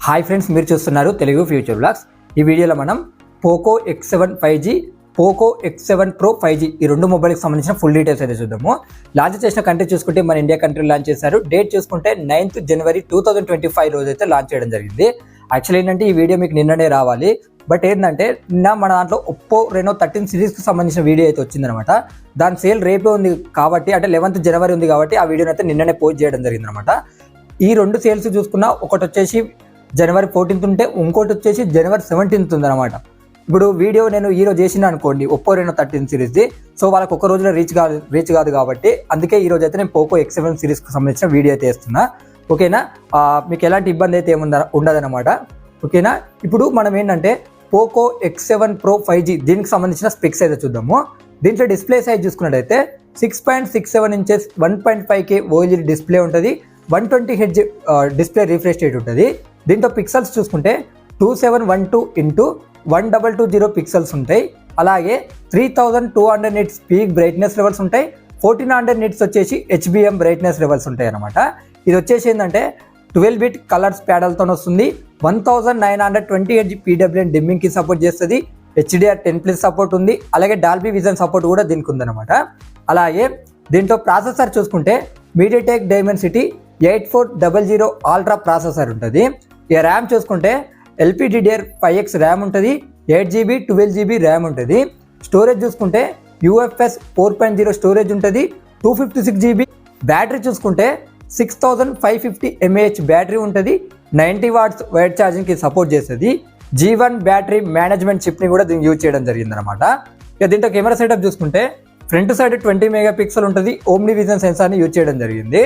Hi friends, మీరు చూస్తున్నారు Telugu future blogs. ఈ వీడియోలో మనం Poco X7 5G, Poco X7 Pro 5G ఈ రెండు మొబైల్కి సంబంధించిన ఫుల్ డీటెయిల్స్ అయితే చూద్దాము. లాంచ్ చేసిన కంట్రీ చూసుకుంటే మన ఇండియా కంట్రీ లాంచ్ చేశారు. డేట్ చూసుకుంటే 9th January 2025 రోజు అయితే లాంచ్ చేయడం జరిగింది. యాక్చువల్లీ ఏంటంటే ఈ వీడియో మీకు నిన్ననే రావాలి, బట్ ఏంటంటే నిన్న మన దాంట్లో ఒప్పో రెనో 13 సిరీస్కి సంబంధించిన వీడియో అయితే వచ్చిందనమాట. దాని సేల్ రేపే ఉంది కాబట్టి, అంటే 11th January ఉంది కాబట్టి ఆ వీడియోని అయితే నిన్ననే పోస్ట్ చేయడం జరిగిందనమాట. ఈ రెండు సేల్స్ చూసుకున్నా ఒకటి వచ్చేసి January 14th ఉంటే ఇంకోటి వచ్చేసి January 17th ఉందన్నమాట. ఇప్పుడు వీడియో నేను ఈరోజు చేసిన అనుకోండి ఒప్పో రెనో 13 సిరీస్ది, సో వాళ్ళకి ఒక రోజులో రీచ్ కాదు కాబట్టి అందుకే ఈ రోజు అయితే నేను పోకో X7 సిరీస్కి సంబంధించిన వీడియో అయితే వేస్తున్నా. ఓకేనా, మీకు ఎలాంటి ఇబ్బంది అయితే ఉండదన్నమాట. ఓకేనా, ఇప్పుడు మనం ఏంటంటే పోకో X7 Pro 5G దీనికి సంబంధించిన స్పెక్స్ అయితే చూద్దాము. దీంట్లో డిస్ప్లే సైజ్ చూసుకున్నట్టయితే 6.67 inches 1.5K OLED డిస్ప్లే ఉంటుంది. 120Hz డిస్ప్లే రిఫ్రెష్ రేట్ ఉంటుంది. దీంట్లో పిక్సెల్స్ చూసుకుంటే 2712x1220 పిక్సెల్స్ ఉంటాయి. అలాగే 3200 nits పీక్ బ్రైట్నెస్ లెవెల్స్ ఉంటాయి. 1400 nits వచ్చేసి HBM బ్రైట్నెస్ లెవెల్స్ ఉంటాయి అన్నమాట. ఇది వచ్చేసి ఏంటంటే 12-bit కలర్స్ ప్యాడల్తో వస్తుంది. 1920Hz PWM డిమ్మింగ్కి సపోర్ట్ చేస్తుంది. HDR10+ సపోర్ట్ ఉంది. అలాగే డాల్బీ విజన్ సపోర్ట్ కూడా దీనికి ఉందన్నమాట. అలాగే దీంట్లో ప్రాసెసర్ చూసుకుంటే మీడియాటెక్ డైమెన్సిటీ 8400 అల్ట్రా ప్రాసెసర్ ఉంటుంది. ఇక ర్యామ్ చూసుకుంటే LPDDR5X ర్యామ్ ఉంటుంది. 8GB 12GB ర్యామ్ ఉంటుంది. స్టోరేజ్ చూసుకుంటే UFS 4.0 స్టోరేజ్ ఉంటుంది. 256GB బ్యాటరీ చూసుకుంటే 6550 mAh బ్యాటరీ ఉంటుంది. 90 watts వైడ్ ఛార్జింగ్కి సపోర్ట్ చేస్తుంది. G1 బ్యాటరీ మేనేజ్మెంట్ చిప్ని కూడా దీన్ని యూజ్ చేయడం జరిగింది అనమాట. ఇక దీంట్లో కెమెరా సెటప్ చూసుకుంటే ఫ్రంట్ సైడ్ 20 మెగాపిక్సెల్ ఉంటుంది. ఓమ్ని విజన్ సెన్సార్ని యూజ్ చేయడం జరిగింది.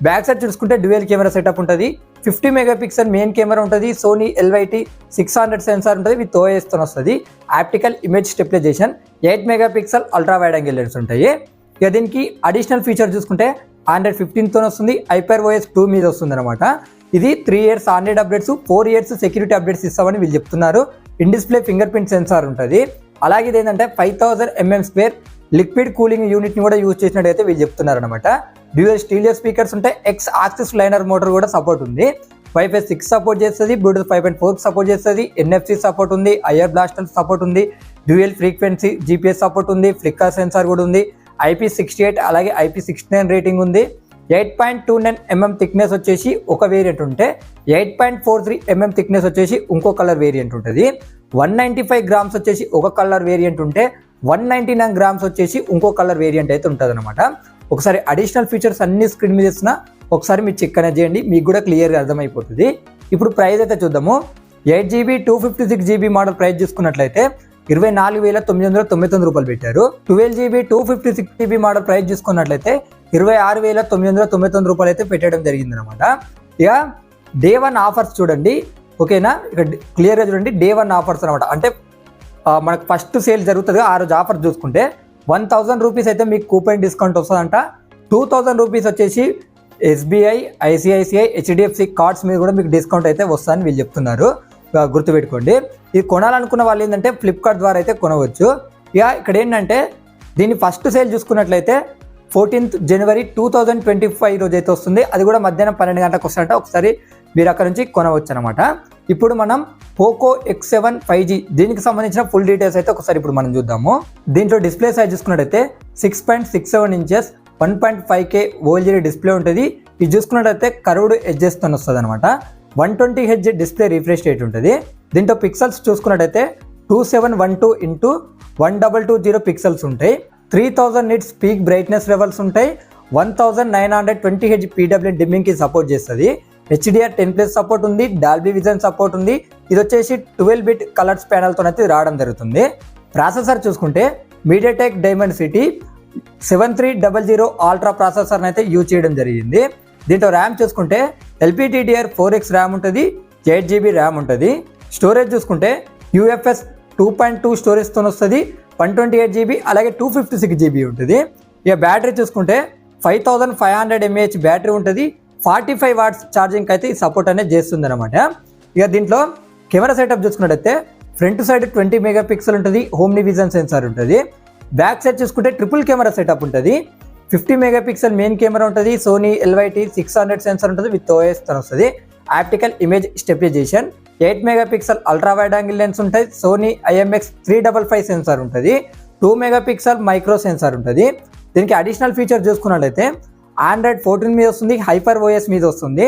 బ్యాక్ సైడ్ చూసుకుంటే డ్యూయల్ కెమెరా సెటప్ ఉంటుంది. 50 మెగాపిక్సెల్ మెయిన్ కెమెరా ఉంటుంది. సోనీ LYT 600 సెన్సార్ ఉంటుంది. విత్ OIS తో వస్తుంది. Optical image stabilisation 8 megapixel ultra wide angle lens ఉంటాయి. ఇక దీనికి అడిషనల్ ఫీచర్ చూసుకుంటే Android 15 తో వస్తుంది. HyperOS 2 మీద వస్తుంది అనమాట. ఇది 3 years Android updates, 4 years security updates ఇస్తామని వీళ్ళు చెప్తున్నారు. In display finger print censor ఉంటుంది. అలాగే ఇది ఏంటంటే 5000 mm² లిక్విడ్ కూలింగ్ యూనిట్ని కూడా యూజ్ చేసినట్టయితే వీళ్ళు చెప్తున్నారు అనమాట. డ్యూయల్ స్టీరియో స్పీకర్స్ ఉంటాయి. X యాక్సిస్ లైనర్ మోటార్ కూడా సపోర్ట్ ఉంది. Wi-Fi 6 సపోర్ట్ చేస్తుంది. బ్లూటూత్ 5.4 సపోర్ట్ చేస్తుంది. NFC సపోర్ట్ ఉంది. IR బ్లాస్టర్ సపోర్ట్ ఉంది. డ్యూయల్ ఫ్రీక్వెన్సీ GPS సపోర్ట్ ఉంది. ఫ్లిక్కర్ సెన్సార్ కూడా ఉంది. IP68 అలాగే IP69 రేటింగ్ ఉంది. 8.29 mm థిక్నెస్ వచ్చేసి ఒక వేరియంట్ ఉంటే 8.43 mm థిక్నెస్ వచ్చేసి ఇంకో కలర్ వేరియంట్ ఉంటుంది. 195 grams వచ్చేసి ఒక కలర్ వేరియంట్ ఉంటే 199 grams వచ్చేసి ఇంకో కలర్ వేరియంట్ అయితే ఉంటుంది అనమాట. ఒకసారి అడిషనల్ ఫీచర్స్ అన్ని స్క్రీన్ మీద ఇస్తున్నా, ఒకసారి మీరు చెక్ అనేది చేయండి, మీకు కూడా క్లియర్గా అర్థమైపోతుంది. ఇప్పుడు ప్రైస్ అయితే చూద్దాము. 8GB 256GB మోడల్ ప్రైస్ చూసుకున్నట్లయితే 24,999 రూపాయలు పెట్టారు. 12GB 256GB మోడల్ ప్రైస్ చూసుకున్నట్లయితే 26,999 రూపాయలు అయితే పెట్టడం జరిగింది అనమాట. ఇక డే 1 ఆఫర్స్ చూడండి. ఓకేనా, ఇక క్లియర్గా చూడండి. డే 1 ఆఫర్స్ అనమాట. అంటే మనకు ఫస్ట్ సేల్ జరుగుతుంది, ఆ రోజు ఆఫర్ చూసుకుంటే 1000 రూపీస్ అయితే మీకు కూపన్ డిస్కౌంట్ వస్తుందంట. 2000 రూపీస్ వచ్చేసి SBI, ICICI, HDFC కార్డ్స్ మీద కూడా మీకు డిస్కౌంట్ అయితే వస్తుందని వీళ్ళు చెప్తున్నారు. గుర్తుపెట్టుకోండి. ఇది కొనాలనుకున్న వాళ్ళు ఏంటంటే ఫ్లిప్కార్ట్ ద్వారా అయితే కొనవచ్చు. ఇక ఇక్కడ ఏంటంటే దీన్ని ఫస్ట్ సేల్ చూసుకున్నట్లయితే 14th January 2025 రోజు అయితే వస్తుంది. అది కూడా మధ్యాహ్నం 12 గంటలకు వస్తుందంట. ఒకసారి మీరు అక్కడ నుంచి కొనవచ్చు అనమాట. ఇప్పుడు మనం పోకో X7 5G దీనికి సంబంధించిన ఫుల్ డీటెయిల్స్ అయితే ఒకసారి ఇప్పుడు మనం చూద్దాము. దీంట్లో డిస్ప్లే సైజ్ చూసుకున్నట్టయితే 6.67 inches 1.5K OLED డిస్ప్లే ఉంటుంది. ఇది చూసుకున్నట్టయితే కర్వ్డ్ ఎడ్జెస్ తో వస్తుంది అనమాట. 120Hz డిస్ప్లే రిఫ్రెష్ రేట్ ఉంటుంది. దీంట్లో పిక్సెల్స్ చూసుకున్నట్టయితే 2712x1220 పిక్సెల్స్ ఉంటాయి. 3000 nits పీక్ బ్రైట్నెస్ లెవెల్స్ ఉంటాయి. 1920Hz PWM డిమ్మింగ్కి సపోర్ట్ చేస్తుంది. HDR10+ సపోర్ట్ ఉంది. డాల్బీ విజన్ సపోర్ట్ ఉంది. ఇది వచ్చేసి 12-bit కలర్స్ ప్యానల్తో అయితే రావడం జరుగుతుంది. ప్రాసెసర్ చూసుకుంటే మీడియాటెక్ డైమెన్సిటీ 7300 అల్ట్రా ప్రాసెసర్ అయితే యూజ్ చేయడం జరిగింది. దీంట్లో ర్యామ్ చూసుకుంటే LPDDR4X ర్యామ్ ఉంటుంది. 8GB ర్యామ్ ఉంటుంది. స్టోరేజ్ చూసుకుంటే UFS 2.2 స్టోరేజ్తో వస్తుంది. 128GB అలాగే 256GB ఉంటుంది. ఇక బ్యాటరీ చూసుకుంటే 5500 mAh బ్యాటరీ ఉంటుంది. 45 watts ఛార్జింగ్ అయితే ఈ సపోర్ట్ అనేది చేస్తుంది అనమాట. ఇక దీంట్లో కెమెరా సెటప్ చూసుకున్నట్టయితే ఫ్రంట్ సైడ్ 20 మెగాపిక్సెల్ ఉంటుంది. ఓమ్ని విజన్ సెన్సార్ ఉంటుంది. బ్యాక్ సైడ్ చూసుకుంటే ట్రిపుల్ కెమెరా సెటప్ ఉంటుంది. 50 మెగాపిక్సెల్ మెయిన్ కెమెరా ఉంటుంది. సోనీ LYT 600 సెన్సార్ ఉంటుంది. విత్ OIS తో వస్తుంది. Optical image stabilisation, 8 megapixel ultra wide angle lens ఉంటాయి, సోనీ IMX 355 సెన్సార్ ఉంటుంది, 2 మెగాపిక్సెల్ మైక్రో సెన్సార్ ఉంటుంది. దీనికి అడిషనల్ ఫీచర్ చూసుకున్నట్లయితే Android 14 మీద వస్తుంది, హైపర్ OS మీద వస్తుంది.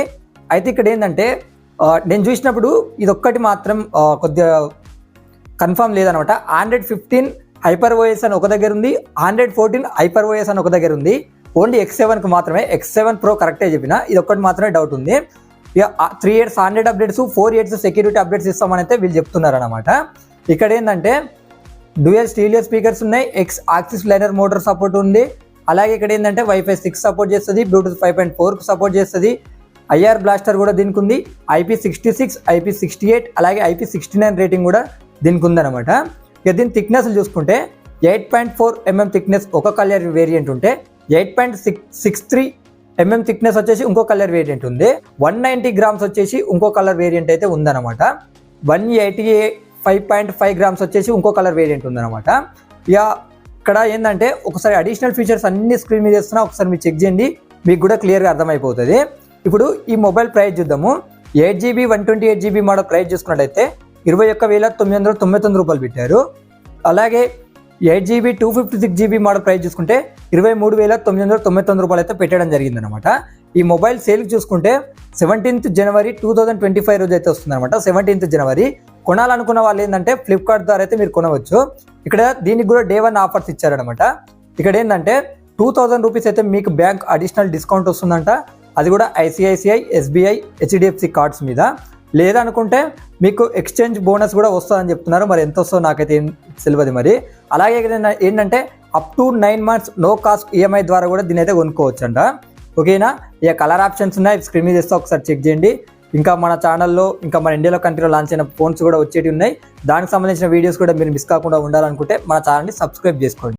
అయితే ఇక్కడ ఏంటంటే నేను చూసినప్పుడు ఇది ఒక్కటి మాత్రం కొద్దిగా కన్ఫర్మ్ లేదనమాట. Android 15 హైపర్ OS అని ఒక దగ్గర ఉంది, Android 14 హైపర్ OS అని ఒక దగ్గర ఉంది. ఓన్లీ X7కి మాత్రమే, X7 Pro కరెక్టే చెప్పిన, ఇది ఒక్కటి మాత్రమే డౌట్ ఉంది. ఇక 3 years Android updates, 4 years security updates ఇస్తామని అయితే వీళ్ళు చెప్తున్నారు అనమాట. ఇక్కడ ఏంటంటే డ్యూయల్ స్టీరియో స్పీకర్స్ ఉన్నాయి, X axis liner motor support ఉంది. అలాగే ఇక్కడ ఏంటంటే Wi-Fi 6 సపోర్ట్ చేస్తుంది, Bluetooth 5.4 సపోర్ట్ చేస్తుంది, IR బ్లాస్టర్ కూడా దీనికి ఉంది, IP66, IP68 అలాగే IP69 రేటింగ్ కూడా దీనికి ఉందన్నమాట. ఇక దీని థిక్నెస్ చూసుకుంటే 8.4 mm థిక్నెస్ ఒక కలర్ వేరియంట్ ఉంటే 8.63 mm థిక్నెస్ వచ్చేసి ఇంకో కలర్ వేరియంట్ ఉంది, 190 grams వచ్చేసి ఇంకో కలర్ వేరియంట్ అయితే ఉందన్నమాట, 185.5 grams వచ్చేసి ఇంకో కలర్ వేరియంట్ ఉందన్నమాట. ఇక ఇక్కడ ఏంటంటే ఒకసారి అడిషనల్ ఫీచర్స్ అన్ని స్క్రీన్ మీద ఇస్తున్నా, ఒకసారి మీరు చెక్ చేయండి, మీకు కూడా క్లియర్గా అర్థమైపోతుంది. ఇప్పుడు ఈ మొబైల్ ప్రైస్ చూద్దాము. 8GB 128GB మోడల్ ప్రైస్ చూసుకున్నట్టయితే 21,999 రూపాయలు పెట్టారు. అలాగే 8GB 256GB మోడల్ ప్రైస్ చూసుకుంటే 23,999 రూపాయలు అయితే పెట్టడం జరిగిందనమాట. ఈ మొబైల్ సేల్ చూసుకుంటే 17th January 2025 రోజు అయితే వస్తుంది అనమాట. 17th January కొనాలనుకున్న వాళ్ళు ఏంటంటే ఫ్లిప్కార్ట్ ద్వారా అయితే మీరు కొనవచ్చు. ఇక్కడ దీనికి కూడా Day 1 ఆఫర్స్ ఇచ్చారనమాట. ఇక్కడ ఏంటంటే 2000 రూపీస్ అయితే మీకు బ్యాంక్ అడిషనల్ డిస్కౌంట్ వస్తుందంట, అది కూడా ICICI, SBI, HDFC కార్డ్స్ మీద. లేదనుకుంటే మీకు ఎక్స్చేంజ్ బోనస్ కూడా వస్తుందని చెప్తున్నారు, మరి ఎంత వస్తుందో నాకైతే తెలియదు మరి. అలాగే ఏంటంటే up to 9 months no cost EMI ద్వారా కూడా దీని అయితే కొనుక్కోవచ్చు అంట. ఓకేనా, ఇక కలర్ ఆప్షన్స్ ఉన్నాయి, స్క్రీన్ మీద ఇస్తే ఒకసారి చెక్ చేయండి. ఇంకా మన ఛానల్లో ఇంకా మన ఇండియాలో కంట్రీలో లాంచ్ అయిన ఫోన్స్ కూడా వచ్చేవి ఉన్నాయి, దానికి సంబంధించిన వీడియోస్ కూడా మీరు మిస్ కాకుండా ఉండాలనుకుంటే మన ఛానల్ని సబ్స్క్రైబ్ చేసుకోండి.